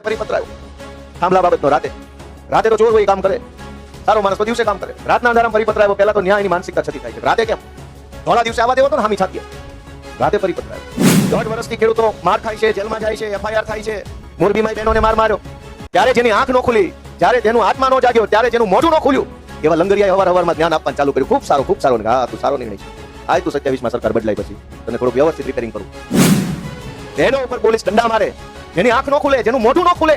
પરિપત્ર આવ્યો થાંભલા બાબતનો. રાતે તો ચોર હોય કામ કરે, સારો માણસ તો દિવસે કામ કરે. રાતના અંધારામાં પરિપત્ર આવ્યો. પહેલા તો ન્યાયની માનસિકતા છતી થાય છે. રાતે કેમ? ધોળા દિવસે આવવા દેવો તો ને હામી છાતીએ. રાતે પરિપત્ર આવ્યો. 1.5 વર્ષથી ખેડૂતો માર ખાય છે, જેલમાં જાય છે, FIR થાય છે. મોરબીમાં બહેનોને માર માર્યો. ત્યારે જેની આંખ ન ખુલી, જ્યારે જેનું આત્મા ન જાગ્યો, ત્યારે જેનું મોઢું ન ખુલ્યું, એવા લંગરિયાએ હવારમાં જ્ઞાન આપવાનું ચાલુ કર્યું. ખૂબ સારો. હા, તું સારો નિર્ણય છે. આ તું 27માં સરકાર બદલાઈ પછી તને થોડું વ્યવસ્થિત રિપેરિંગ કરું. બહેનો ઉપર પોલીસ દંડા મારે, જેની આંખ ન ખુલે, જેનું મોઢું ન ખુલે,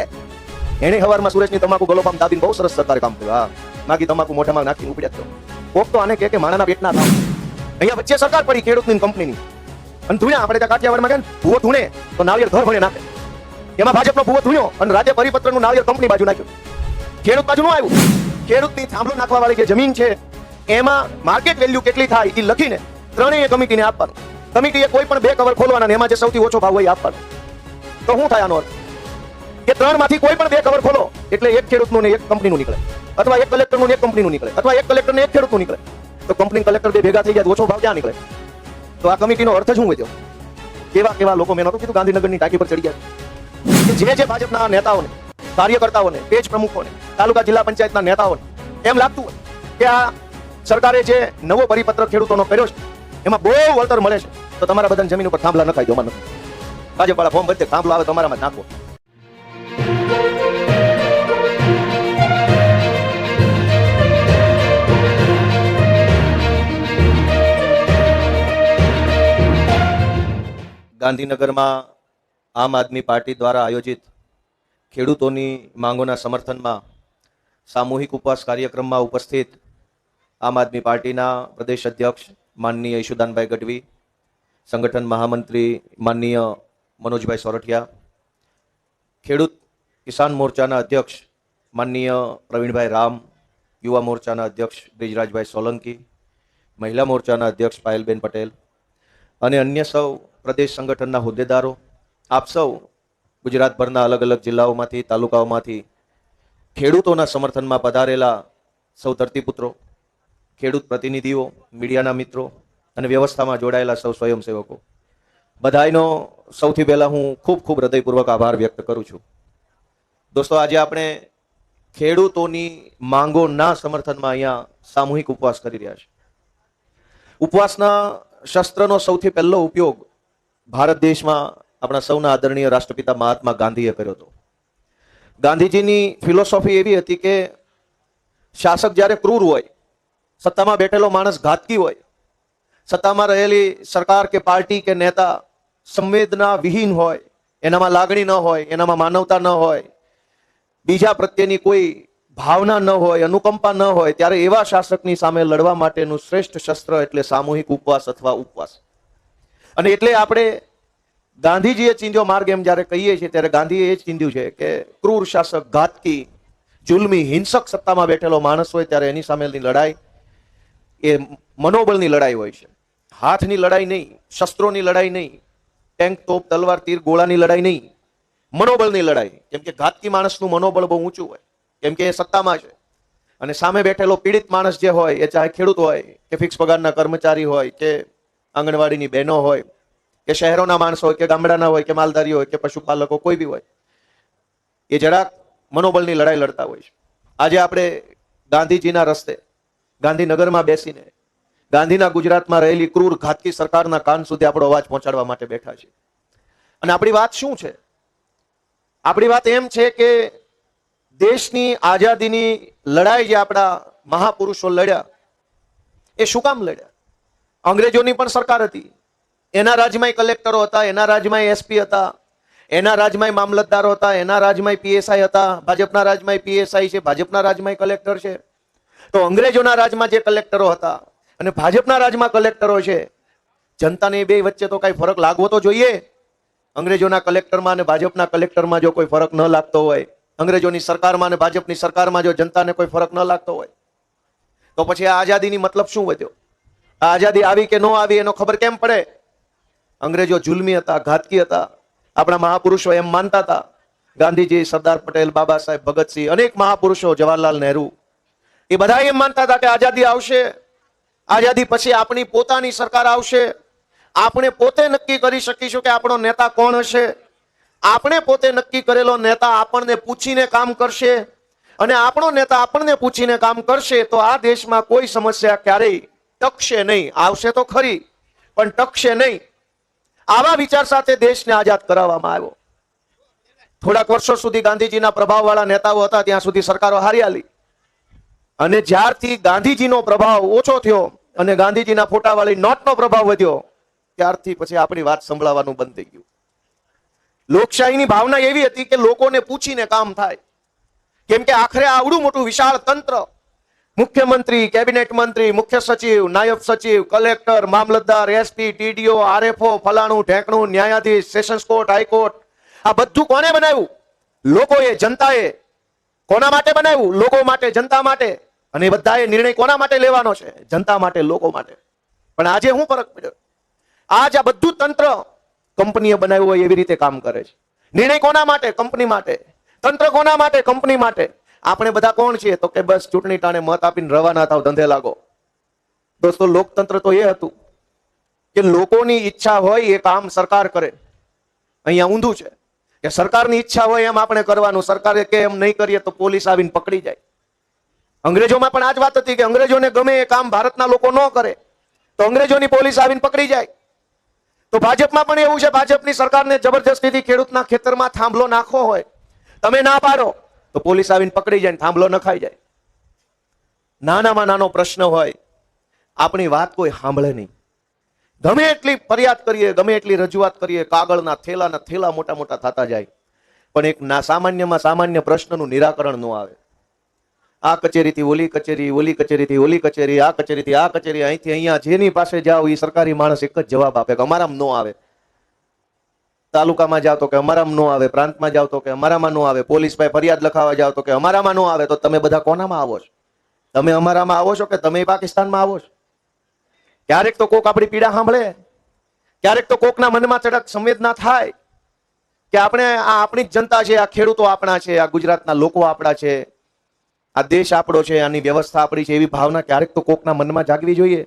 એને હવારમાં સુરેશની તમાકુ ગલોપામ દાબીને બહુ સરસ સરકારે કામ કર્યું. હા, માગી તમાકુ મોઢામાં નાખીને ઉપડ્યા તો કોક તો આને કે માણાના પેટના થાવ. અહીંયા વચ્ચે સરકાર પડી ખેડૂતની કંપનીની. અને ધૂણ્યા આપણે ત્યાં કાઠિયાવાડમાં કે ભૂવો ધૂણે તો નાળિયેર ઘર ભણે નાખે. એમાં ભાજપનો ભૂવો ધૂણ્યો અને રાજ્ય પરિપત્રનું નાળિયેર કંપની બાજુ નાખ્યું. ખેડૂત બાજુ ન આવ્યું. ખેડૂતની થાંભલો નાખવા વાળી જે જમીન છે એમાં માર્કેટ વેલ્યુ કેટલી થાય એ લખીને ત્રણેય કમિટીને આપવાનું. કમિટીએ કોઈ પણ 2 કવર ખોલવાના અને એમાં જે સૌથી ઓછો ભાવ હોય આપવાનો. તો શું થાય આનો અર્થ? કે 3 માંથી કોઈ પણ 2 કવર ખોલો એટલે એક ખેડૂતનું ને એક કંપનીનું નીકળે, અથવા એક કલેક્ટરનું ને એક કંપનીનું નીકળે, અથવા એક કલેક્ટર ને એક ખેડૂતનું નીકળે. તો કંપની કલેક્ટર બે ભેગા થઈ ગયા, ઓછો ભાવ ક્યાં નીકળે? તો આ કમિટીનો અર્થ શું વધ્યો? કેવા લોકો મેં નહોતું કીધું ગાંધીનગરની ટાંકી પર ચડી ગયા. જે ભાજપના નેતાઓને, કાર્યકર્તાઓને, પેજ પ્રમુખોને, તાલુકા જિલ્લા પંચાયતના નેતાઓને એમ લાગતું હોય કે આ સરકારે જે નવો પરિપત્ર ખેડૂતોનો કર્યો છે એમાં બહુ વળતર મળે છે, તો તમારા બધાને જમીન ઉપર થાંભલા નખાઈ દો. નથી ભાજપવાળા ફોર્મ ભરતે થાંભલો આવે તમારામાં જ નાખો. ગાંધીનગરમાં આમ આદમી પાર્ટી દ્વારા આયોજિત ખેડૂતોની માંગોના સમર્થનમાં સામૂહિક ઉપવાસ કાર્યક્રમમાં ઉપસ્થિત આમ આદમી પાર્ટીના પ્રદેશ અધ્યક્ષ માનનીય ઈશુદાનભાઈ ગઢવી, સંગઠન મહામંત્રી માનનીય મનોજભાઈ સોરઠિયા, ખેડૂત કિસાન મોરચાના અધ્યક્ષ માનનીય પ્રવીણભાઈ રામ, યુવા મોરચાના અધ્યક્ષ બ્રિજરાજભાઈ સોલંકી, મહિલા મોરચાના અધ્યક્ષ પાયલબેન પટેલ અને અન્ય સૌ પ્રદેશ સંગઠનના હોદ્દેદારો, આપ સૌ ગુજરાતભરના અલગ અલગ જિલ્લાઓમાંથી, તાલુકાઓમાંથી ખેડૂતોના સમર્થનમાં પધારેલા સૌ ધરતીપુત્રો, ખેડૂત પ્રતિનિધિઓ, મીડિયાના મિત્રો અને વ્યવસ્થામાં જોડાયેલા સૌ સ્વયંસેવકો, બધાનો સૌથી પહેલા હું ખૂબ હૃદયપૂર્વક આભાર વ્યક્ત કરું છું. દોસ્તો, આજે આપણે ખેડૂતોની માંગોના સમર્થનમાં અહીંયા સામૂહિક ઉપવાસ કરી રહ્યા છે. ઉપવાસના શસ્ત્રનો સૌથી પહેલો ઉપયોગ ભારત દેશમાં આપણા સૌના આદરણીય રાષ્ટ્રપિતા મહાત્મા ગાંધીએ કર્યો હતો. ગાંધીજીની ફિલોસોફી એવી હતી કે શાસક જ્યારે ક્રૂર હોય, સત્તામાં બેઠેલો માણસ ઘાતકી હોય, સત્તામાં રહેલી સરકાર કે પાર્ટી કે નેતા સંવેદના વિહીન હોય, એનામાં લાગણી ન હોય, એનામાં માનવતા ન હોય, બીજા પ્રત્યેની કોઈ ભાવના ન હોય, અનુકંપા ન હોય, ત્યારે એવા શાસકની સામે લડવા માટેનું શ્રેષ્ઠ શસ્ત્ર એટલે સામૂહિક ઉપવાસ અથવા ઉપવાસ. અને એટલે આપણે ગાંધીજીએ ચીંધ્યો માર્ગ એમ જ્યારે કહીએ છીએ ત્યારે ગાંધીએ એ જ ચીંધ્યું છે કે ક્રૂર શાસક, ઘાતકી, જુલ્મી, હિંસક સત્તામાં બેઠેલો માણસ હોય ત્યારે એની સામેની લડાઈ એ મનોબળની લડાઈ હોય છે. હાથની લડાઈ નહીં, શસ્ત્રોની લડાઈ નહીં, ટેન્ક, તોપ, તલવાર, તીર, ગોળાની લડાઈ નહીં, મનોબળની લડાઈ. કેમ કે ઘાતકી માણસનું મનોબળ બહુ ઊંચું હોય, કેમ કે એ સત્તામાં છે. અને સામે બેઠેલો પીડિત માણસ જે હોય, એ ચાહે ખેડૂત હોય કે ફિક્સ પગારના કર્મચારી હોય કે આંગણવાડીની બહેનો હોય કે શહેરોના માણસો હોય કે ગામડાના હોય કે માલધારી હોય કે પશુપાલકો, કોઈ બી હોય, એ જરાક મનોબળની લડાઈ લડતા હોય છે. આજે આપણે ગાંધીજીના રસ્તે ગાંધીનગરમાં બેસીને ગાંધીના ગુજરાતમાં રહેલી ક્રૂર ઘાતકી સરકારના કાન સુધી આપણો અવાજ પહોંચાડવા માટે બેઠા છે. અને આપણી વાત શું છે? આપણી વાત એમ છે કે દેશની આઝાદીની લડાઈ જે આપણા મહાપુરુષો લડ્યા, એ શું કામ લડ્યા? અંગ્રેજોની પણ સરકાર હતી, એના રાજ્યમાં કલેક્ટરો હતા, એના રાજ્યમાં SP હતા, એના રાજ્યમાં મામલતદારો હતા, એના રાજ્યમાં PSI હતા, ભાજપના રાજ્યમાં PSI છે, ભાજપના રાજ્યમાં કલેક્ટર છે. તો અંગ્રેજોના રાજ્યમાં જે કલેક્ટરો હતા અને ભાજપના રાજ્યમાં કલેક્ટરો છે, જનતાને બે વચ્ચે તો કઈ ફરક લાગવો તો જોઈએ. અંગ્રેજોના કલેક્ટરમાં અને ભાજપના કલેક્ટરમાં જો કોઈ ફરક ન લાગતો હોય, અંગ્રેજોની સરકારમાં અને ભાજપની સરકારમાં જો જનતાને કોઈ ફરક ન લાગતો હોય, તો પછી આ આઝાદીની મતલબ શું વધ્યો? આ આઝાદી આવી કે ન આવી એનો ખબર કેમ પડે? અંગ્રેજો જુલ્મી હતા, ઘાતકી હતા, આપણા મહાપુરુષો એમ માનતા હતા. ગાંધીજી, સરદાર પટેલ, બાબા સાહેબ, ભગતસિંહ, અનેક મહાપુરુષો, જવાહરલાલ નહેરુ, એ બધા એમ માનતા હતા કે આઝાદી આવશે, આઝાદી પછી આપણી પોતાની સરકાર આવશે, આપણે પોતે નક્કી કરી શકીશું કે આપણો નેતા કોણ હશે, આપણે પોતે નક્કી કરેલો નેતા આપણને પૂછીને કામ કરશે અને આપણો નેતા આપણને પૂછીને કામ કરશે તો આ દેશમાં કોઈ સમસ્યા ક્યારેય ટકશે નહીં. આવશે તો ખરી પણ ટકશે નહીં. આવા વિચાર સાથે દેશને આઝાદ કરાવવામાં આવ્યો. થોડાક વર્ષો સુધી ગાંધીજીના પ્રભાવવાળા નેતાઓ હતા ત્યાં સુધી સરકારો હારી હાલી અને જ્યારથી ગાંધીજીનો પ્રભાવ ઓછો થયો અને ગાંધીજીના ફોટાવાળી નોટનો પ્રભાવ વધ્યો ત્યારથી પછી આપણી વાત સંભળાવવાનું બંધ થઈ ગયું. લોકશાહીની ભાવના એવી હતી કે લોકોને પૂછીને કામ થાય, કેમ કે આખરે આવડું મોટું વિશાળ તંત્ર, મુખ્યમંત્રી, કેબિનેટ મંત્રી, મુખ્ય સચિવ, નાયબ સચિવ, કલેક્ટર, મામલતદાર, એસપી, ટીડીઓ, આરએફઓ, ફલાણું ઢેકણું, ન્યાયાધીશ, સેશન્સ કોર્ટ, હાઈકોર્ટ, આ બધું કોને બનાવ્યું? લોકોએ, જનતાએ. કોના માટે બનાવ્યું? લોકો માટે, જનતા માટે. અને બધાએ નિર્ણય કોના માટે લેવાનો છે? જનતા માટે, લોકો માટે. પણ આજે શું ફરક પડ્યો? આજ આ બધું તંત્ર કંપનીએ બનાવ્યું હોય એવી રીતે કામ કરે છે. નિર્ણય કોના માટે? કંપની માટે. તંત્ર કોના માટે? કંપની માટે. આપણે બધા કોણ છીએ? તો કે બસ ચૂંટણી ટાણે મત આપીને રવાના થાવ, ધંધે લાગો. દોસ્તો, લોકતંત્ર તો એ હતું કે લોકોની ઈચ્છા હોય એ કામ સરકાર કરે. અહીંયા ઊંધું છે કે સરકારની ઈચ્છા હોય એમ આપણે કરવાનું, સરકારે કે એમ નહીં કરીએ તો પોલીસ આવીને પકડી જાય. અંગ્રેજોમાં પણ આ જ વાત હતી કે અંગ્રેજોને ગમે એ કામ ભારતના લોકો ન કરે તો અંગ્રેજોની પોલીસ આવીને પકડી જાય. તો ભાજપમાં પણ એવું છે, ભાજપની સરકારને જબરજસ્તીથી ખેડૂતના ખેતરમાં થાંભલો નાખવો હોય, તમે ના પાડો તો પોલીસ આવીને પકડી જાય, થાંભલો નખાઈ જાય. નાનામાં નાનો પ્રશ્ન હોય, આપણી વાત કોઈ સાંભળે નહીં. ગમે એટલી ફરિયાદ કરીએ, ગમે એટલી રજૂઆત કરીએ, કાગળના થેલા મોટા મોટા થતા જાય, પણ એક સામાન્યમાં સામાન્ય પ્રશ્નનું નિરાકરણ ન આવે. આ કચેરીથી ઓલી કચેરી, ઓલી કચેરીથી ઓલી કચેરી, આ કચેરીથી આ કચેરી, અહીંથી અહીંયા, જેની પાસે જાઓ એ સરકારી માણસ એક જ જવાબ આપે કે અમારામાં ન આવે. તાલુકામાં જાઓ તો કે અમારામાં ન આવે, પ્રાંતમાં જાઓ તો કે અમારામાં ન આવે, પોલીસ પાસે ફરિયાદ લખાવા જાઓ તો કે અમારામાં ન આવે. તો તમે બધા કોનામાં આવો છો? તમે અમારામાં આવો છો કે તમે પાકિસ્તાનમાં આવો છો? ક્યારેક તો કોક આપણી પીડા સાંભળે, ક્યારેક તો કોકના મનમાં ચડક સંવેદના થાય કે આપણે આ આપણી જ જનતા છે, આ ખેડૂતો આપણા છે, આ ગુજરાતના લોકો આપણા છે, આ દેશ આપણો છે, આની વ્યવસ્થા આપણી છે, એવી ભાવના ક્યારેક તો કોકના મનમાં જાગવી જોઈએ.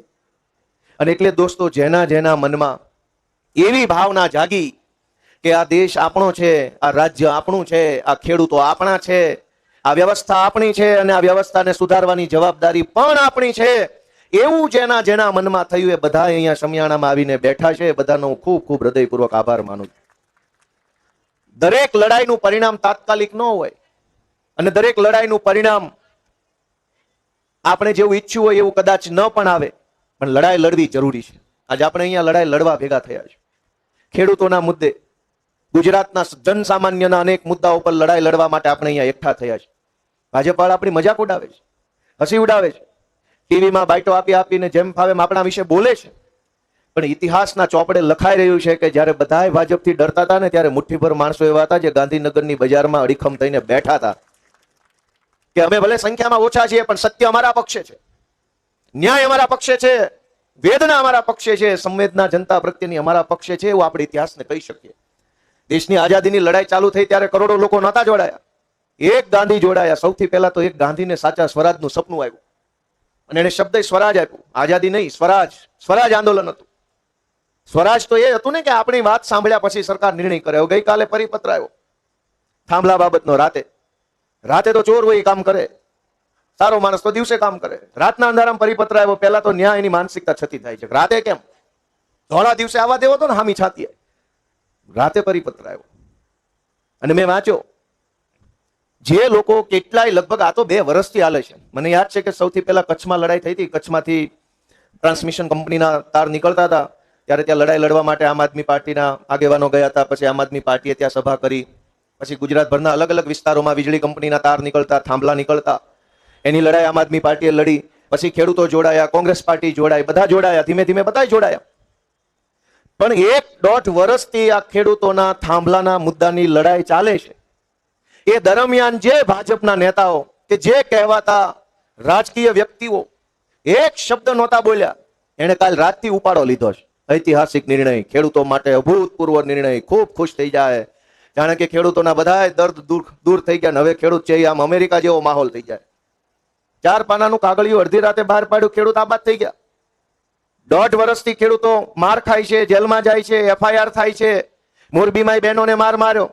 અને એટલે દોસ્તો, જેના જેના મનમાં એવી ભાવના જાગી કે આ દેશ આપણો છે, આ રાજ્ય આપણું છે, આ ખેડૂતો આપણા છે, આ વ્યવસ્થા આપણી છે અને આ વ્યવસ્થાને સુધારવાની જવાબદારી પણ આપણી છે, એવું જેના જેના મનમાં થયું એ બધા અહીંયા સમિયાણામાં આવીને બેઠા છે. બધાનો હું ખૂબ ખૂબ હૃદયપૂર્વક આભાર માનું છું. દરેક લડાઈનું પરિણામ તાત્કાલિક ન હોય અને દરેક લડાઈનું પરિણામ આપણે જેવું ઈચ્છ્યું હોય એવું કદાચ ન પણ આવે, પણ લડાઈ લડવી જરૂરી છે. આજે આપણે અહીંયા લડાઈ લડવા ભેગા થયા છે. ખેડૂતોના મુદ્દે, ગુજરાતના જનસામાન્યના અનેક મુદ્દાઓ પર લડાઈ લડવા માટે આપણે અહીંયા એકઠા થયા છે. ભાજપવાળા આપણી મજાક ઉડાવે છે, હસી ઉડાવે છે, ટીવીમાં બાઇટો આપી આપીને જેમ ફાવે આપણા વિશે બોલે છે. પણ ઇતિહાસના ચોપડે લખાઈ રહ્યું છે કે જ્યારે બધાય ભાજપથી ડરતા હતા ને ત્યારે મુઠ્ઠીભર માણસો એવા હતા જે ગાંધીનગરની બજારમાં અડીખમ થઈને બેઠા હતા કે અમે ભલે સંખ્યામાં ઓછા છીએ પણ સત્ય અમારા પક્ષે છે, ન્યાય અમારા પક્ષે છે, વેદના અમારા પક્ષે છે, સંવેદના જનતા પ્રત્યેની અમારા પક્ષે છે, એવું આપણે ઇતિહાસને કહી શકીએ. દેશની આઝાદીની લડાઈ ચાલુ થઈ ત્યારે કરોડો લોકો નહોતા જોડાયા, એક ગાંધી જોડાયા. સૌથી પહેલા તો એક ગાંધીને સાચા સ્વરાજનું સપનું આવ્યું અને એને શબ્દ સ્વરાજ આપ્યું. આઝાદી નહીં, સ્વરાજ. સ્વરાજ આંદોલન હતું. સ્વરાજ તો એ હતું ને કે આપણી વાત સાંભળ્યા પછી સરકાર નિર્ણય કરે. ગઈકાલે પરિપત્ર આવ્યો થાંભલા બાબતનો. રાતે તો ચોર હોય કામ કરે, સારો માણસ તો દિવસે કામ કરે. રાતના અંધારામાં પરિપત્ર આવ્યો. પહેલા તો ન્યાય એની માનસિકતા છતી થાય છે. રાતે કેમ? ધોળા દિવસે આવવા દેવો તો ને હામી છાતી. રાતે પરિપત્ર આવ્યો અને મેં વાંચ્યો. જે લોકો કેટલાય, લગભગ આ તો 2 વર્ષથી હાલે છે. મને યાદ છે કે સૌથી પહેલા કચ્છમાં લડાઈ થઈ હતી. કચ્છમાંથી ટ્રાન્સમિશન કંપનીના તાર નીકળતા હતા ત્યારે ત્યાં લડાઈ લડવા માટે આમ આદમી પાર્ટીના આગેવાનો ગયા હતા. પછી આમ આદમી પાર્ટીએ ત્યાં સભા કરી. પછી ગુજરાતભરના અલગ અલગ વિસ્તારોમાં વીજળી કંપનીના તાર નીકળતા, થાંભલા નીકળતા, એની લડાઈ આમ આદમી પાર્ટીએ લડી. પછી ખેડૂતો જોડાયા, કોંગ્રેસ પાર્ટી જોડાઈ, બધા જોડાયા, ધીમે ધીમે બધા જોડાયા. પણ 1.5 વર્ષથી આ ખેડૂતોના થાંભલાના મુદ્દાની લડાઈ ચાલે છે. એ દરમિયાન જે ભાજપના નેતાઓ કે જે કહેવાતા રાજકીય વ્યક્તિઓ એક શબ્દ નહોતા બોલ્યા. એને કાલ રાતથી ઉપાડો લીધો છે. ઐતિહાસિક નિર્ણય, ખેડૂતો માટે અભૂતપૂર્વ નિર્ણય. ખૂબ ખુશ થઈ જાય, જાણે કે ખેડૂતોના બધા દર્દ દૂર થઈ ગયા. હવે ખેડૂત છે આમ અમેરિકા જેવો માહોલ થઈ જાય. 4 પાનાનું કાગળિયું અડધી રાતે બહાર પાડ્યું, ખેડૂત આબાદ થઈ ગયા. 1.5 વર્ષથી ખેડૂતો માર ખાય છે, જેલમાં જાય છે, FIR થાય છે. મોરબીમાં બહેનોને માર માર્યો.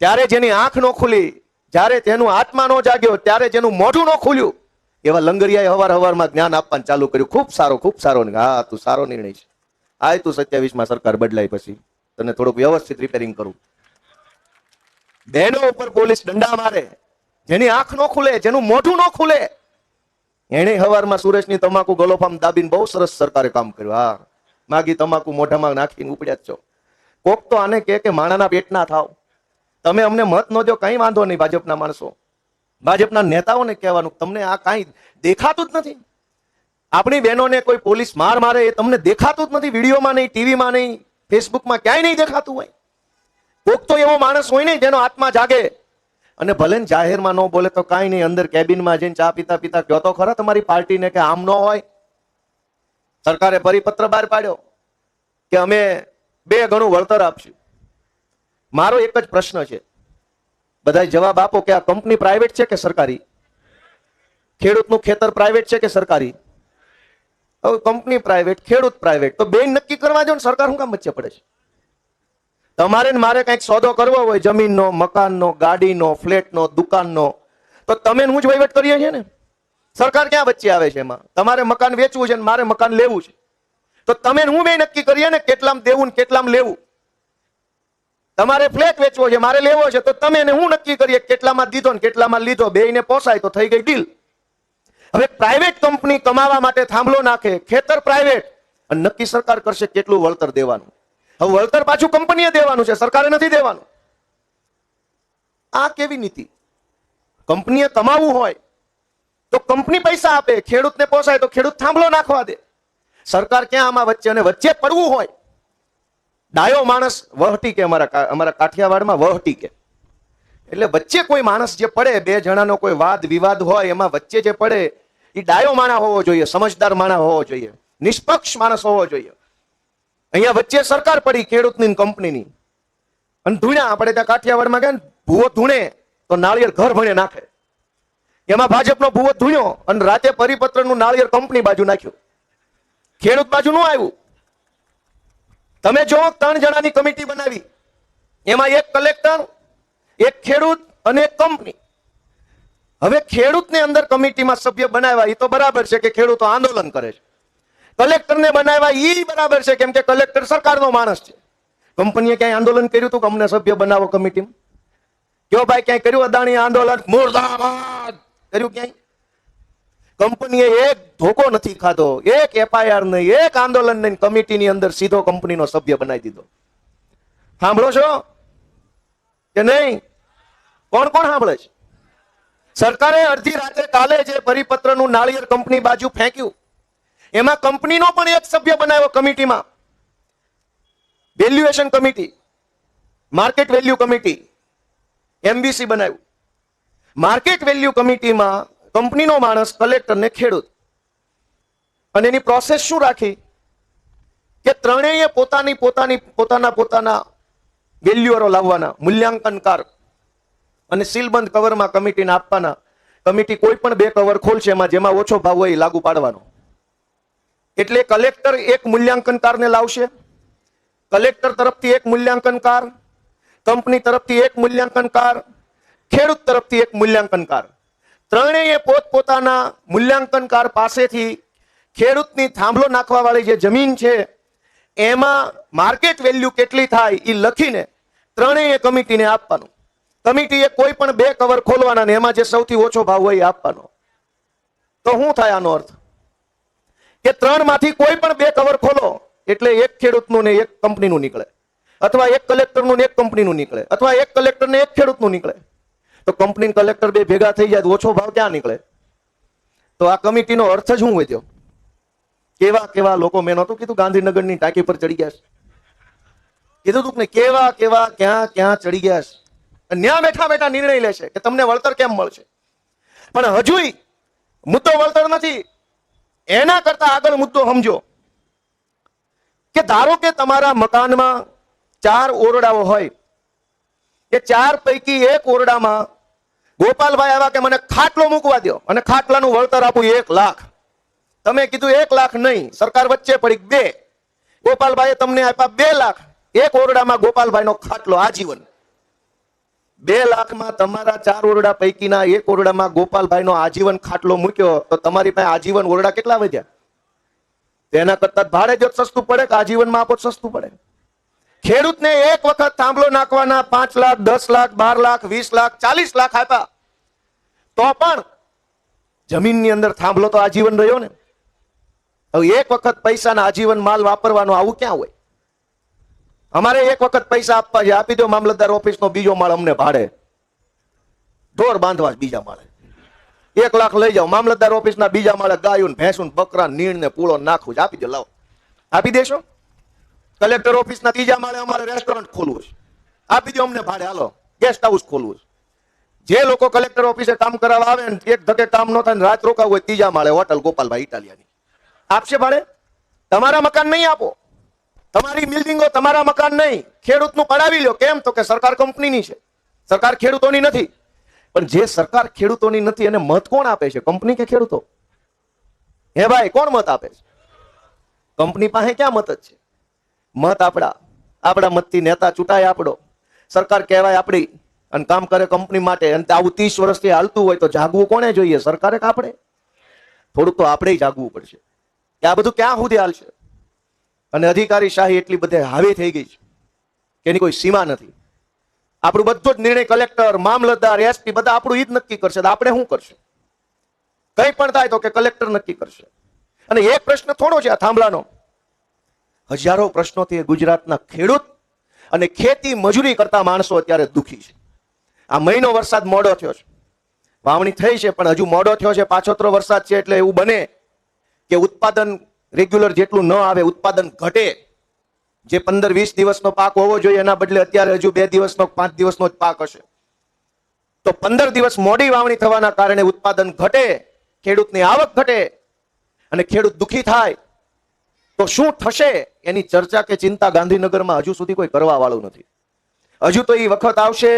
ત્યારે જેની આંખ ન ખુલી, જ્યારે તેનું આત્મા ન જાગ્યો, ત્યારે જેનું મોઢું ન ખુલ્યું, એવા લંગરિયાએ હવાર જ્ઞાન આપવાનું ચાલુ કર્યું. ખૂબ સારો. હા, તું સારો નિર્ણય છે. આ તું 27માં સરકાર બદલાય પછી તને થોડુંક વ્યવસ્થિત રિપેરિંગ કરું. બહેનો ઉપર પોલીસ દંડા મારે, જેની આંખ ન ખુલે, જેનું મોઢું ન ખુલે, એને હવારમાં સુરેશની તમાકુ ગલોફામ દાબીને બહુ સરસ સરકારે કામ કર્યું. હા, માગી તમાકુ મોઢામાં નાખીને ઉપડ્યા જ છો. કોક તો આને કે માણાના પેટના થાવ. તમે અમને મત ન દો, કઈ વાંધો નહીં. ભાજપના માણસો, ભાજપના નેતાઓને કહેવાનું, તમને આ કાંઈ દેખાતું જ નથી. આપણી બહેનોને કોઈ પોલીસ મારે એ તમને દેખાતું જ નથી. વિડીયોમાં નહીં, ટીવીમાં નહીં, ફેસબુકમાં ક્યાંય નહીં દેખાતું હોય. કોક તો એવો માણસ હોય ને જેનો આત્મા જાગે, અને ભલે જાહેરમાં ન બોલે તો કાંઈ નહીં, અંદર કેબિનમાં જઈને ચા પીતા કહો તો ખરા તમારી પાર્ટીને કે આમ ન હોય. સરકારે પરિપત્ર બહાર પાડ્યો કે અમે 2 ગણું વળતર આપશું. મારો એક જ પ્રશ્ન છે, બધા જવાબ આપો કે આ કંપની પ્રાઇવેટ છે કે સરકારી? ખેડૂતનું ખેતર પ્રાઇવેટ છે કે સરકારી? હવે કંપની પ્રાઇવેટ, ખેડૂત પ્રાઇવેટ, તો બે નક્કી કરવા દો ને. સરકાર શું કામ વચ્ચે પડે છે? તમારે ને મારે કંઈક સોદો કરવો હોય, જમીનનો, મકાનનો, ગાડીનો, ફ્લેટનો, દુકાનનો, તો તમે હું જ વહીવટ કરીએ છીએ ને. સરકાર ક્યાં વચ્ચે આવે છે એમાં? તમારે મકાન વેચવું છે ને મારે મકાન લેવું છે, તો તમે હું બે નક્કી કરીએ ને કેટલામાં દેવું ને કેટલામાં લેવું. તમારે ફ્લેટ વેચવો છે, મારે લેવો છે, તો તમે ને હું નક્કી કરીએ કેટલામાં દીધો ને કેટલામાં લીધો. બેયને પોસાય તો થઈ ગઈ ડીલ. હવે પ્રાઇવેટ કંપની કમાવા માટે થાંભલો નાખે, ખેતર પ્રાઇવેટ, અને નક્કી સરકાર કરશે કેટલું વળતર દેવાનું. હવે વળતર પાછું કંપનીએ દેવાનું છે, સરકારે નથી દેવાનું. આ કેવી નીતિ? કંપનીએ કમાવું હોય તો કંપની પૈસા આપે, ખેડૂતને પોસાય તો ખેડૂત થાંભલો નાખવા દે. સરકાર ક્યાં આમાં વચ્ચે? અને વચ્ચે પડવું હોય, ડાયો માણસ વહટી કે, અમારા કાઠિયાવાડમાં વહટી કે, એટલે વચ્ચે કોઈ માણસ જે પડે, 2 જણાનો કોઈ વાદ વિવાદ હોય, એમાં વચ્ચે જે પડે એ ડાયો માણસ હોવો જોઈએ, સમજદાર માણસ હોવો જોઈએ, નિષ્પક્ષ માણસ હોવો જોઈએ. અહીંયા વચ્ચે સરકાર પડી ખેડૂતની કંપનીની, અને ધૂણ્યા. આપણે ત્યાં કાઠિયાવાડમાં કે ભૂવો ધૂણે તો નાળિયેર ઘર ભણે નાખે. એમાં ભાજપનો ભૂવો ધૂણ્યો અને રાતે પરિપત્રનું નાળિયેર કંપની બાજુ નાખ્યું, ખેડૂત બાજુ નું આવ્યું. તમે જો 3 જણાની કમિટી બનાવી, એમાં 1 કલેક્ટર, 1 ખેડૂત અને 1 કંપની. હવે ખેડૂતને અંદર કમિટીમાં સભ્ય બનાવ્યા, એ તો બરાબર છે કે ખેડૂતો આંદોલન કરે છે. કલેક્ટરને બનાવ્યા, એ બરાબર છે કેમ કે કલેક્ટર સરકારનો માણસ છે. કંપનીએ ક્યાંય આંદોલન કર્યું હતું કે અમને સભ્ય બનાવો કમિટીમાં? કયો ભાઈ ક્યાંય કર્યું અદાણી આંદોલન? મુર્દાબાદ કર્યું ક્યાંય? કંપનીએ એક ધોકો નથી ખાધો, એક FIR નહીં, એક આંદોલન નહીં, કમિટીની અંદર સીધો કંપનીનો સભ્ય બનાવી દીધો. સાંભળો છો કે નહીં? કોણ સાંભળે છે? સરકારે અડધી રાતે કાલે જે પરિપત્રનું નાળિયેર કંપની બાજુ ફેંક્યું, એમાં કંપનીનો પણ એક સભ્ય બનાવ્યો કમિટીમાં. Valuation committee, market value committee, MVC બનાવ્યું. માર્કેટ વેલ્યુ કમિટીમાં કંપનીનો માણસ, કલેક્ટર ને ખેડૂત. અને એની પ્રોસેસ શું રાખી કે ત્રણેય પોતાના વેલ્યુઅરો લાવવાના, મૂલ્યાંકનકાર, અને સીલબંધ કવરમાં કમિટીને આપવાના. કમિટી કોઈ પણ 2 કવર ખોલશે, એમાં જેમાં ઓછો ભાવ હોય એ લાગુ પાડવાનો. એટલે કલેક્ટર એક મૂલ્યાંકનકારને લાવશે, કલેક્ટર તરફથી 1 મૂલ્યાંકનકાર, કંપની તરફથી 1 મૂલ્યાંકનકાર, ખેડૂત તરફથી 1 મૂલ્યાંકનકાર. ત્રણેય પોતપોતાના મૂલ્યાંકનકાર પાસેથી ખેડૂતની થાંભલો નાખવા વાળી જે જમીન છે એમાં માર્કેટ વેલ્યુ કેટલી થાય એ લખીને ત્રણેય કમિટીને આપવાનું. કમિટીએ કોઈ પણ 2 કવર ખોલવાના ને એમાં જે સૌથી ઓછો ભાવ હોય એ આપવાનો. તો શું થાય આનો અર્થ? કે 3 માંથી કોઈ પણ 2 કવર ખોલો એટલે 1 ખેડૂતનું ને 1 કંપનીનું નીકળે, અથવા 1 કલેક્ટરનું ને 1 કંપનીનું નીકળે, અથવા 1 કલેક્ટર ને 1 ખેડૂતનું નીકળે. તો કંપની કલેક્ટર 2 ભેગા થઈ જાય તો ઓછો ભાવ ક્યાં નીકળે? તો આ કમિટીનો અર્થ જ શું વધ્યો? કેવા લોકો, મેં નહોતું કીધું ગાંધીનગરની ટાંકી પર ચડી ગયા છે? કીધું તું ને કેવા ક્યાં ચડી ગયા છે? ન્યા બેઠા નિર્ણય લેશે કે તમને વળતર કેમ મળશે. પણ હજુય મુદ્દો વળતર નથી. એના કરતા આગળ મુદ્દો સમજો કે ધારો કે તમારા મકાનમાં 4 ઓરડાઓ હોય, કે 4 પૈકી 1 ઓરડામાં ગોપાલભાઈ આવ્યા કે મને ખાટલો મૂકવા દો અને ખાટલાનું વળતર આપું 1 લાખ. તમે કીધું 1 લાખ નહીં, સરકાર વચ્ચે પડી 2. ગોપાલભાઈએ તમને આપ્યા 2 લાખ. 1 ઓરડામાં ગોપાલભાઈનો ખાટલો આજીવન. 2 લાખમાં તમારા 4 ઓરડા પૈકીના એક ઓરડામાં ગોપાલભાઈનો આજીવન ખાટલો મૂક્યો તો તમારી પાસે આજીવન ઓરડા કેટલા વધ્યા? તેના કરતા ભાડે જો સસ્તું પડે કે આજીવનમાં આપો સસ્તું પડે? ખેડૂતને એક વખત થાંભલો નાખવાના 5 લાખ, 10 લાખ, 12 લાખ, 20 લાખ, 40 લાખ આપ્યા તો પણ જમીનની અંદર થાંભલો તો આજીવન રહ્યો ને. હવે એક વખત પૈસાના આજીવન માલ વાપરવાનો આવું ક્યાં હોય? અમારે એક વખત પૈસા આપવા છે, આપી દો મામલતદાર ઓફિસનો બીજો માળ અમને ભાડે, ઢોર બાંધવા બીજા માળે 1 લાખ લઈ જાઓ, મામલતદાર ઓફિસના બીજા માળે ગાયું, ભેંસું, બકરા, નીણ ને પૂળો નાખવું છે, આપી દો, લાવો. આપી દેશો? કલેક્ટર ઓફિસના 3જા માળે અમારે રેસ્ટોરન્ટ ખોલવું છે, આપી દો અમને ભાડે, હાલો ગેસ્ટ હાઉસ ખોલવું છે. જે લોકો કલેક્ટર ઓફિસે કામ કરાવવા આવે ને એક ધકે કામ ન થાય, રાત રોકાવું હોય 3જા માળે હોટલ ગોપાલભાઈ ઇટાલિયાની, આપશે ભાડે? તમારા મકાન નહીં આપો, તમારી બિલ્ડિંગો તમારા મકાન નહીં, ખેડૂતનું કઢાવી લો. કેમ? તો કે સરકાર કંપનીની છે, સરકાર ખેડૂતોની નથી. પણ જે સરકાર ખેડૂતોની નથી એને મત કોણ આપે છે? કંપની કે ખેડૂતો? હે ભાઈ, કોણ મત આપે છે? કંપની પાસે ક્યાં મત જ છે? મત આપણા મતથી નેતા ચૂંટાય આપણો, સરકાર કહેવાય આપણી અને કામ કરે કંપની માટે. અને આવું 30 વર્ષથી હાલતું હોય તો જાગવું કોને જોઈએ? સરકારે કે આપણે? થોડુંક તો આપણે જાગવું પડશે કે આ બધું ક્યાં સુધી હાલશે. અને અધિકારી શાહી એટલી બધે હાવી થઈ ગઈ છે કે એની કોઈ સીમા નથી. આપણું બધો જ નિર્ણય કલેક્ટર, મામલતદાર, એસપી બધા આપણું ઈ જ નક્કી કરશે. આપણે શું કરશે? કઈ પણ થાય તો કે કલેક્ટર નક્કી કરશે. અને એક પ્રશ્ન થોડો છે આ થાંભલાનો, હજારો પ્રશ્નોથી ગુજરાતના ખેડૂત અને ખેતી મજૂરી કરતા માણસો અત્યારે દુખી છે. આ મહિનો વરસાદ મોડો થયો છે, વાવણી થઈ છે પણ હજુ મોડો થયો છે, પાછોતરો વરસાદ છે, એટલે એવું બને કે ઉત્પાદન રેગ્યુલર જેટલું ન આવે, ઉત્પાદન ઘટે. જે 15-20 દિવસનો પાક હોવો જોઈએ એના બદલે અત્યારે હજુ 2 દિવસનો 5 દિવસનો જ પાક હશે. તો 15 દિવસ મોડી વાવણી થવાના કારણે ઉત્પાદન ઘટે, ખેડૂતની આવક ઘટે અને ખેડૂત દુખી થાય તો શું થશે એની ચર્ચા કે ચિંતા ગાંધીનગરમાં હજુ સુધી કોઈ કરવા વાળું નથી. હજુ તો એ વખત આવશે,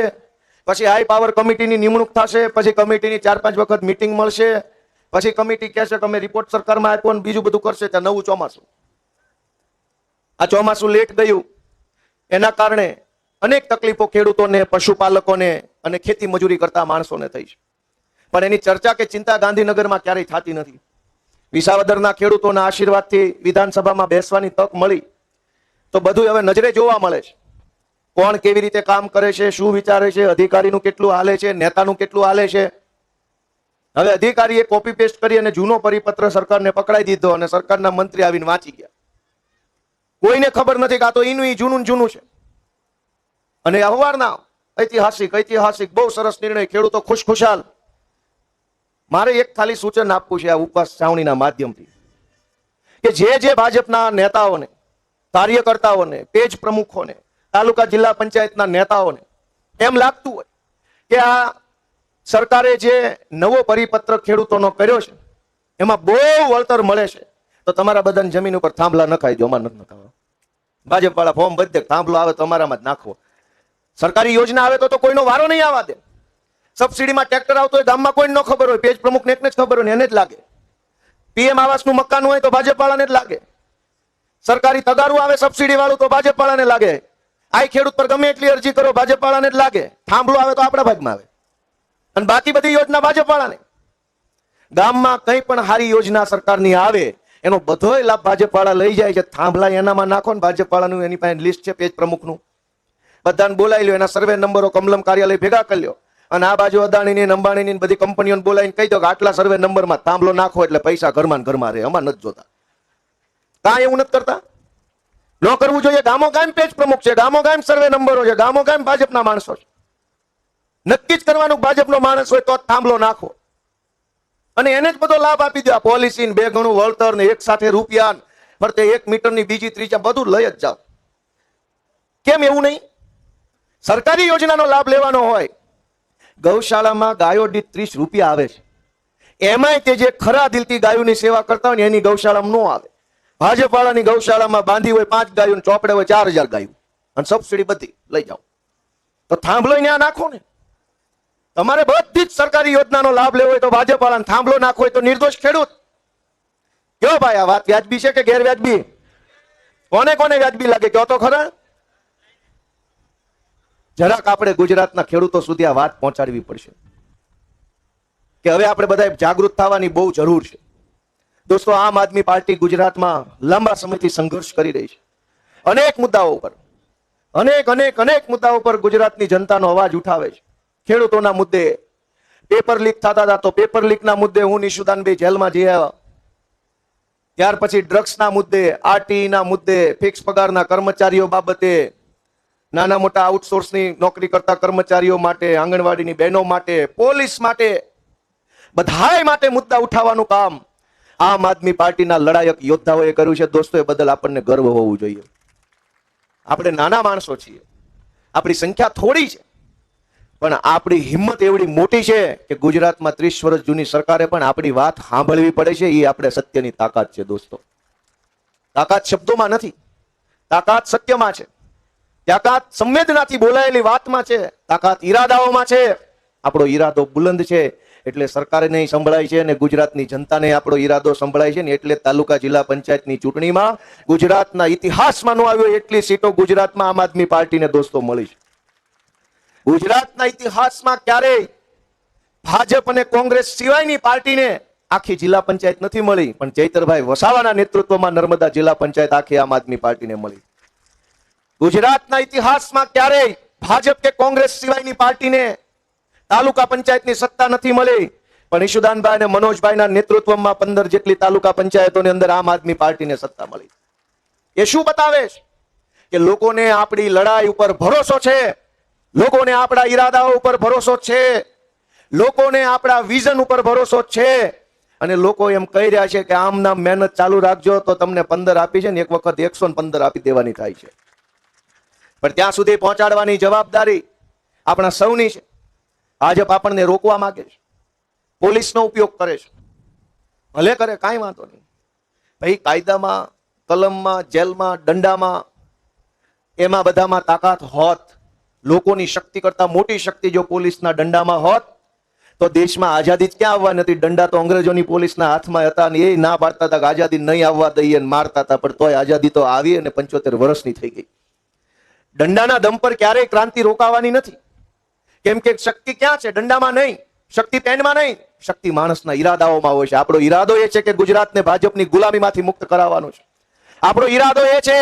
પછી હાઈ પાવર કમિટીની નિમણૂક થશે, પછી કમિટીની 4-5 વખત મીટિંગ મળશે, પછી કમિટી કહેશે કે અમે રિપોર્ટ સરકારમાં આપ્યો ને બીજું બધું કરશે. ત્યાં નવું ચોમાસું, આ ચોમાસું લેટ ગયું એના કારણે અનેક તકલીફો ખેડૂતોને, પશુપાલકોને અને ખેતી મજૂરી કરતા માણસોને થઈ છે. પણ એની ચર્ચા કે ચિંતા ગાંધીનગરમાં ક્યારેય થતી નથી. વિસાવદરના ખેડૂતોના આશીર્વાદથી વિધાનસભામાં બેસવાની તક મળી તો બધું હવે નજરે જોવા મળે છે. કોણ કેવી રીતે કામ કરે છે, શું વિચારે છે, અધિકારીનું કેટલું હાલે છે, નેતાનું કેટલું હાલે છે. હવે અધિકારીએ કોપી પેસ્ટ કરી અને જૂનો પરિપત્ર સરકારને પકડાઈ દીધો અને સરકારના મંત્રી આવીને વાંચી ગયા. કોઈને ખબર નથી કે આ તો એનું જૂનું છે. અને અખબારના ઐતિહાસિક બહુ સરસ નિર્ણય, ખેડૂતો ખુશખુશાલ. મારે એક ખાલી સૂચન આપવું છે આ ઉપવાસ છાવણીના માધ્યમથી કે જે ભાજપના નેતાઓને, કાર્યકર્તાઓને, પેજ પ્રમુખોને, તાલુકા જિલ્લા પંચાયતના નેતાઓને એમ લાગતું હોય કે આ સરકારે જે નવો પરિપત્ર ખેડૂતોનો કર્યો છે એમાં બહુ વળતર મળે છે તો તમારા બધાની જમીન ઉપર થાંભલા નખાઈ દો. અમારે નથી નખાવા. ભાજપ વાળા ફોર્મ ભરી દે, થાંભલો આવે તો અમારામાં જ નાખવો. સરકારી યોજના આવે તો કોઈનો વારો નહીં આવવા દે. સબસિડીમાં ટ્રેક્ટર આવતો હોય ગામમાં કોઈને ન ખબર હોય, પેજ પ્રમુખ ને એકને જ ખબર હોય, એને જ લાગે. પીએમ આવાસનું મકાન હોય તો ભાજપ વાળાને જ લાગે. સરકારી તગારું આવે સબસિડી વાળું તો ભાજપ વાળાને લાગે. આ ખેડૂત પર ગમે એટલી અરજી કરો ભાજપ વાળાને જ લાગે. થાંભલો આવે તો આપણા ભાગમાં આવે અને બાકી બધી યોજના ભાજપ વાળાને. ગામમાં કંઈ પણ સારી યોજના સરકારની આવે એનો બધોય લાભ ભાજપ વાળા લઈ જાય છે. થાંભલા એનામાં નાખો ને ભાજપ વાળાનું, એની પાસે લિસ્ટ છે પેજ પ્રમુખનું, બધાને બોલાવી લો, એના સર્વે નંબરો કમલમ કાર્યાલય ભેગા કરી લો અને આ બાજુ અદાણીની, અંબાણીની બધી કંપનીઓને બોલાવીને કહી દો કે આટલા સર્વે નંબરમાં થાંભલો નાખો એટલે પૈસા ઘરમાં રહે. અમાર નથી જોતા. કાંઈ એવું નથી કરતા. ન કરવું જોઈએ. ગામો ગામ પેજ પ્રમુખ છે, ગામો ગામ સર્વે નંબરો છે, ગામો ગામ ભાજપના માણસો છે. નક્કી જ કરવાનું ભાજપનો માણસ હોય તો થાંભલો નાખો અને એને જ બધો લાભ આપી દો. પોલિસી 2 ગણું વળતર ને એક સાથે રૂપિયા ફરતે 1 મીટરની બીજી ત્રીજા બધું લઈ જ જાઓ. કેમ એવું નહીં? સરકારી યોજનાનો લાભ લેવાનો હોય. ગૌશાળામાં ગાયો દીઠ 30 રૂપિયા આવે છે. એમાંય તે જે ખરા દિલથી ગાયોની સેવા કરતા હોય ને એની ગૌશાળામાં ન આવે. ભાજપ વાળાની ગૌશાળામાં બાંધી હોય 5 ગાયો, ચોપડે હોય 4000 ગાયો અને સબસિડી બધી લઈ જાઓ. તો થાંભલો ત્યાં નાખો ને. તમારે બધી જ સરકારી યોજનાનો લાભ લેવો હોય તો ભાજપ વાળાને થાંભલો નાખવો હોય તો નિર્દોષ ખેડૂત. કયો ભાઈ આ વાત વ્યાજબી છે કે ગેરવ્યાજબી? કોને વ્યાજબી લાગે કયો તો ખરા? જરાક આપણે ગુજરાતના ખેડૂતો સુધી આ વાત પહોંચાડવી પડશે કે હવે આપણે બધા જાગૃત થવાની બહુ જરૂર છે. દોસ્તો, આમ આદમી પાર્ટી ગુજરાતમાં લાંબા સમયથી સંઘર્ષ કરી રહી છે. અનેક મુદ્દાઓ પર અનેક મુદ્દાઓ પર ગુજરાતની જનતાનો અવાજ ઉઠાવે છે. ખેડૂતોના મુદ્દે પેપર લીક થતા હતા તો પેપર લીકના મુદ્દે હું નિશુદાનભાઈ જેલમાં જઈ આવ્યા. ત્યાર પછી ડ્રગ્સના મુદ્દે, આરટીઈના મુદ્દે, ફિક્સ પગારના કર્મચારીઓ બાબતે, નાના મોટા આઉટસોર્સની નોકરી કરતા કર્મચારીઓ માટે, આંગણવાડીની બહેનો માટે, પોલીસ માટે, બધાય માટે મુદ્દા ઉઠાવવાનું કામ આમ આદમી પાર્ટીના લડાયક યોદ્ધાઓએ કર્યું છે. દોસ્તો, એ બદલ આપણને ગર્વ હોવું જોઈએ. આપણે નાના માણસો છીએ, આપણી સંખ્યા થોડી છે, પણ આપણી હિંમત એવડી મોટી છે કે ગુજરાતમાં 30 વર્ષ જૂની સરકારે પણ આપણી વાત સાંભળવી પડે છે. એ આપણે સત્યની તાકાત છે. દોસ્તો, તાકાત શબ્દોમાં નથી, તાકાત સત્યમાં છે, તાકાત સંવેદનાથી બોલાયેલી વાતમાં છે, તાકાત ઈરાદાઓમાં છે. આપણો ઈરાદો બુલંદ છે એટલે સરકારે નહીં સંભળાય છે અને ગુજરાતની જનતાને આપણો ઈરાદો સંભળાય છે ને એટલે તાલુકા જિલ્લા પંચાયતની ચૂંટણીમાં ગુજરાતના ઇતિહાસમાં ન આવ્યો એટલી સીટો ગુજરાતમાં આમ આદમી પાર્ટીને દોસ્તો મળી છે. ગુજરાતના ઇતિહાસમાં ક્યારેય ભાજપ અને કોંગ્રેસ સિવાયની પાર્ટીને આખી જિલ્લા પંચાયત નથી મળી, પણ ચૈતરભાઈ વસાવાના નેતૃત્વમાં નર્મદા જિલ્લા પંચાયત આખી આમ આદમી પાર્ટીને મળી. ગુજરાતના ઇતિહાસમાં ક્યારેય ભાજપ કે કોંગ્રેસ સિવાયની પાર્ટીને તાલુકા પંચાયતની સત્તા નથી મળી, પણ ઈશુદાનભાઈ અને મનોજભાઈના નેતૃત્વમાં 15 જેટલી તાલુકા પંચાયતોની અંદર આમ આદમી પાર્ટીને સત્તા મળી. એ શું બતાવે છે કે લોકોને આપણી લડાઈ ઉપર ભરોસો છે, લોકોને આપણા ઈરાદાઓ ઉપર ભરોસો છે, લોકોને આપણા વિઝન ઉપર ભરોસો છે અને લોકો એમ કહી રહ્યા છે કે આમ નામ મહેનત ચાલુ રાખજો તો તમને 15 આપી છે ને એક વખત 115 આપી દેવાની થાય છે. પણ ત્યાં સુધી પહોંચાડવાની જવાબદારી આપણા સૌની છે. ભાજપ આપણને રોકવા માંગે છે, પોલીસનો ઉપયોગ કરે છે. ભલે કરે, કાંઈ વાંધો નહીં ભાઈ. કાયદામાં, કલમમાં, જેલમાં, દંડામાં, એમાં બધામાં તાકાત હોત, લોકોની શક્તિ કરતા મોટી શક્તિ જો પોલીસના દંડામાં હોત તો દેશમાં આઝાદી જ ક્યાં આવવા નથી. દંડા તો અંગ્રેજોની પોલીસના હાથમાં હતા અને એ ના પાડતા હતા કે આઝાદી નહીં આવવા દઈએ અને મારતા હતા, પણ તોય આઝાદી તો આવી અને 75 વર્ષની થઈ ગઈ. દંડાના દમ પર ક્યારેય ક્રાંતિ રોકાવાની નથી, કેમ કે શક્તિ ક્યાં છે? દંડામાં નહીં, શક્તિ પેનમાં નહીં, શક્તિ માણસના ઈરાદાઓમાં હોય છે. આપણો ઈરાદો એ છે કે ગુજરાતને ભાજપની ગુલામીમાંથી મુક્ત કરાવવાનો છે. આપણો ઈરાદો એ છે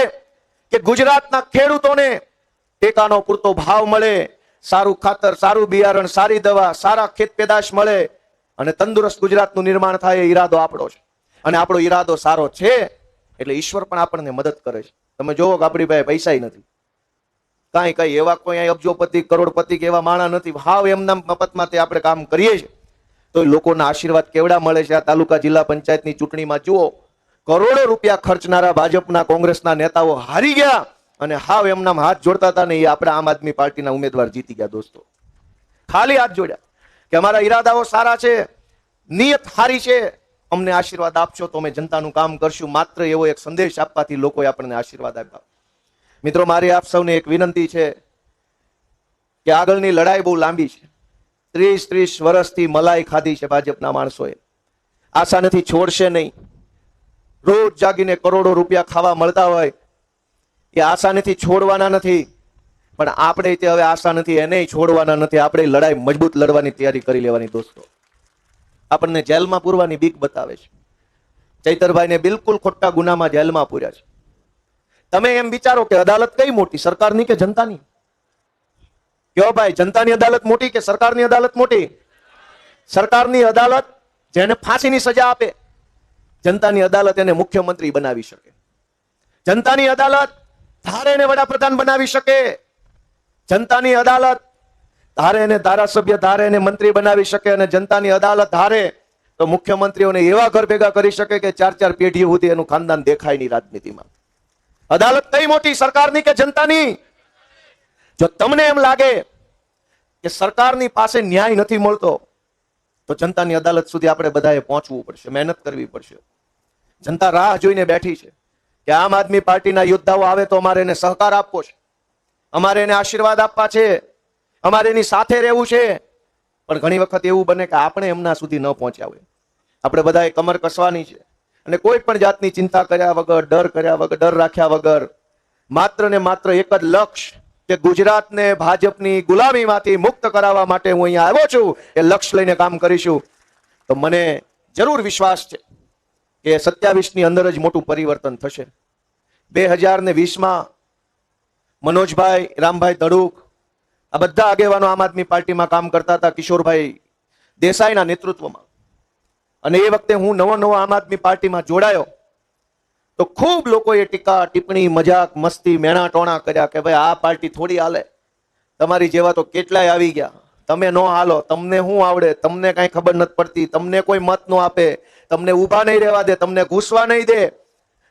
કે ગુજરાતના ખેડૂતોને ટેકાનો પૂરતો ભાવ મળે, સારું ખાતર, સારું બિયારણ, સારી દવા, સારા ખેત પેદાશ મળે અને તંદુરસ્ત ગુજરાતનું નિર્માણ થાય. એ ઈરાદો આપણો છે અને આપણો ઈરાદો સારો છે એટલે ઈશ્વર પણ આપણને મદદ કરે છે. તમે જોવો કે આપણી પાસે પૈસા નથી, કઈ એવા કોઈ અબજોપતિ, કરોડપતિ કે એવા માણા નથી. હાવ એમના મફતમાં તે આપણે કામ કરીએ છીએ તો લોકોના આશીર્વાદ કેવડા મળે છે. આ તાલુકા જિલ્લા પંચાયતની ચૂંટણીમાં જુઓ, કરોડો રૂપિયા ખર્ચનારા ભાજપના, કોંગ્રેસના નેતાઓ હારી ગયા અને હાવ એમના હાથ જોડતા હતા ને એ આપણા આમ આદમી પાર્ટીના ઉમેદવાર જીતી ગયા. દોસ્તો, ખાલી હાથ જોડ્યા કે અમારા ઈરાદાઓ સારા છે, નિયત સારી છે, અમને આશીર્વાદ આપશો તો અમે જનતાનું કામ કરશું. માત્ર એવો એક સંદેશ આપવાથી લોકોએ આપણને આશીર્વાદ આપ્યા. મિત્રો, મારી આપ સૌને એક વિનંતી છે કે આગળની લડાઈ બહુ લાંબી છે. 30 વર્ષથી મલાઈ ખાધી છે ભાજપના માણસોએ. આશા નથી, છોડશે નહીં. રોજ જાગીને કરોડો રૂપિયા ખાવા મળતા હોય એ આશા નથી, છોડવાના નથી. પણ આપણે તે હવે આશા નથી, એને છોડવાના નથી. આપણે લડાઈ મજબૂત લડવાની તૈયારી કરી લેવાની. દોસ્તો, આપણને જેલમાં પૂરવાની બીક બતાવે છે. ચૈતરભાઈને બિલકુલ ખોટા ગુનામાં જેલમાં પૂર્યા છે. તમે એમ વિચારો કે અદાલત કઈ મોટી, સરકારની કે જનતાની? કયો ભાઈ, જનતાની અદાલત મોટી કે સરકારની અદાલત મોટી? સરકારની અદાલત જેને ફાંસીની સજા આપે, જનતાની અદાલત એને મુખ્યમંત્રી બનાવી શકે. જનતાની અદાલત ધારે એને વડાપ્રધાન બનાવી શકે. જનતાની અદાલત ધારે એને ધારાસભ્ય, ધારે એને મંત્રી બનાવી શકે. અને જનતાની અદાલત ધારે તો મુખ્યમંત્રીઓને એવા ઘર ભેગા કરી શકે કે 4 પેઢીઓ સુધી એનું ખાનદાન દેખાય નહીં રાજનીતિમાં. અદાલત કઈ મોટી, સરકારની કે જનતાની? જો તમને એમ લાગે કે સરકારની પાસે ન્યાય નથી મળતો તો જનતાની અદાલત સુધી આપણે બધાએ પહોંચવું પડશે, મહેનત કરવી પડશે. જનતા રાહ જોઈને બેઠી છે કે આમ આદમી પાર્ટીના યોદ્ધાઓ આવે તો અમારે એને સહકાર આપવો છે, અમારે એને આશીર્વાદ આપવા છે, અમારે એની સાથે રહેવું છે. પણ ઘણી વખત એવું બને કે આપણે એમના સુધી ન પહોંચ્યા હોય. આપણે બધાએ કમર કસવાની છે અને કોઈ પણ જાતની ચિંતા કર્યા વગર, ડર કર્યા વગર, ડર રાખ્યા વગર માત્ર ને માત્ર એક જ લક્ષ્ય કે ગુજરાતને ભાજપની ગુલામીમાંથી મુક્ત કરાવવા માટે હું અહીંયા આવ્યો છું, એ લક્ષ્ય લઈને કામ કરીશું. તો મને જરૂર વિશ્વાસ છે કે 27ની અંદર જ મોટું પરિવર્તન થશે. 2020માં મનોજભાઈ, રામભાઈ ધડુક, આ બધા આગેવાનો આમ આદમી પાર્ટીમાં કામ કરતા હતા કિશોરભાઈ દેસાઈના નેતૃત્વમાં. અને એ વખતે હું નવો આમ આદમી પાર્ટીમાં જોડાયો તો ખૂબ લોકોએ ટીકા, ટિપ્પણી, મજાક, મસ્તી, મેણા ટોણા કર્યા કે ભાઈ આ પાર્ટી થોડી હાલે, તમારી જેવા તો કેટલાય આવી ગયા, તમે નો હાલો, તમને શું આવડે, તમને કાંઈ ખબર નથી પડતી, તમને કોઈ મત નો આપે, તમને ઊભા નહીં રહેવા દે, તમને ઘૂસવા નહીં દે,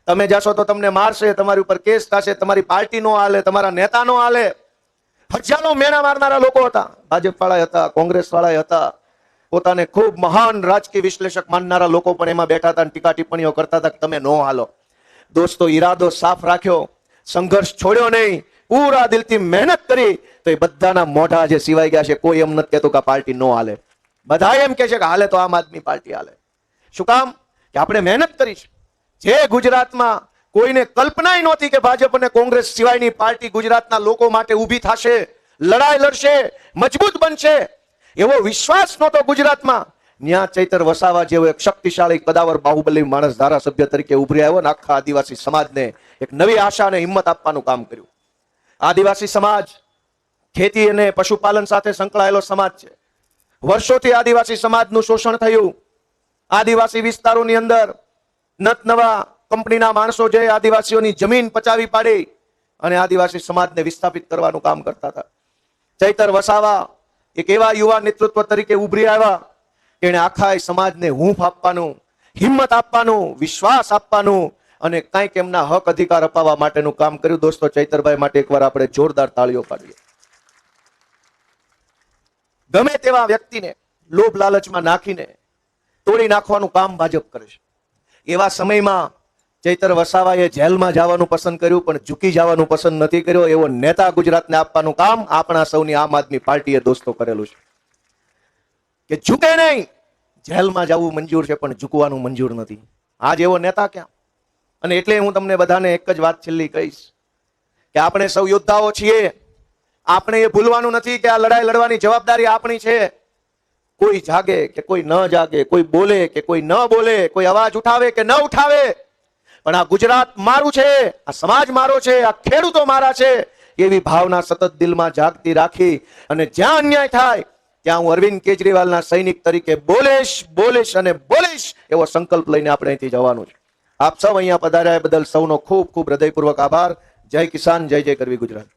તમે જાશો તો તમને મારશે, તમારી ઉપર કેસ થશે, તમારી પાર્ટી નો હાલે, તમારા નેતા નો હાલે. હજારો મેણા મારનારા લોકો હતા, ભાજપ વાળા હતા, કોંગ્રેસ વાળા હતા, પોતાને ખૂબ મહાન રાજકીય વિશ્લેષક માનનારા લોકો પણ એમાં બેઠા હતા, ટીકા ટિપ્પણીઓ કરતા હતા કે તમે નો હાલો. દોસ્તો, ઈરાદો સાફ રાખ્યો, સંઘર્ષ છોડ્યો નહીં, પૂરા દિલથી મહેનત કરી, તો એ બધાના મોઢા જે સિવાય ગયા છે. કોઈ એમ નથી કહેતું કે પાર્ટી નો હાલે, બધા એમ કહે છે કે હાલે તો આમ આદમી પાર્ટી હાલે. શું કામ? કે આપણે મહેનત કરી છે. જે ગુજરાતમાં કોઈને કલ્પનાય નહોતી કે ભાજપ અને કોંગ્રેસ સિવાયની પાર્ટી ગુજરાતના લોકો માટે ઊભી થશે, લડાઈ લડશે, મજબૂત બનશે, એવો વિશ્વાસ નહોતો ગુજરાતમાં. ન્યા ચૈતર વસાવા જેવો એક શક્તિશાળી કદાવર બાહુબલી માણસ ધારાસભ્ય તરીકે ઉભરી આવ્યો ને આખા આદિવાસી સમાજને એક નવી આશા અને હિંમત આપવાનું કામ કર્યું. આદિવાસી સમાજ ખેતી અને પશુપાલન સાથે સંકળાયેલો સમાજ છે. વર્ષોથી આદિવાસી સમાજનું શોષણ થયું. આદિવાસી વિસ્તારોની અંદર નત નવા કંપનીના માણસો જે આદિવાસીઓની જમીન પચાવી પાડી અને આદિવાસી સમાજને વિસ્થાપિત કરવાનું કામ કરતા હતા. ચૈતર વસાવા એક એવા યુવા નેતૃત્વ તરીકે ઉભરી આવ્યા, એને આખા સમાજને હૂંફ આપવાનું, હિંમત આપવાનું, વિશ્વાસ આપવાનું અને કંઈક એમના હક અધિકાર અપાવવા માટેનું કામ કર્યું. દોસ્તો, ચૈતરભાઈ માટે એકવાર આપણે જોરદાર તાળીઓ પાડીએ. ગમે તેવા વ્યક્તિને લોભ લાલચમાં નાખીને તોડી નાખવાનું કામ ભાજપ કરે છે. એવા સમયમાં ચૈતર વસાવાએ જેલમાં જવાનું પસંદ કર્યું, પણ ઝૂકી જવાનું પસંદ નથી કર્યો. એવો નેતા ગુજરાતને આપવાનું કામ આપણા સૌની આમ આદમી પાર્ટીએ દોસ્તો કરેલું છે કે ઝૂકે નહીં. જેલમાં જવું મંજૂર છે પણ ઝૂકવાનું મંજૂર નથી. આજ એવો નેતા ક્યાં? અને એટલે હું તમને બધાને એક જ વાત છેલ્લી કહીશ કે આપણે સૌ યોદ્ધાઓ છીએ. આપણે એ ભૂલવાનું નથી કે આ લડાઈ લડવાની જવાબદારી આપણી છે. કોઈ જાગે કે કોઈ ન જાગે, કોઈ બોલે કે કોઈ ન બોલે, કોઈ અવાજ ઉઠાવે કે ન ઉઠાવે, પણ આ ગુજરાત મારું છે, આ સમાજ મારો છે, આ ખેડૂતો મારા છે, એવી ભાવના સતત દિલમાં જાગતી રાખી અને જ્યાં અન્યાય થાય ત્યાં હું અરવિંદ કેજરીવાલના સૈનિક તરીકે બોલીશ અને બોલીશ એવો સંકલ્પ લઈને આપણે અહીંથી જવાનું છે. આપ સૌ અહીંયા પધાર્યા બદલ સૌનો ખૂબ ખૂબ હૃદયપૂર્વક આભાર. જય કિસાન, જય જય કરવી ગુજરાત.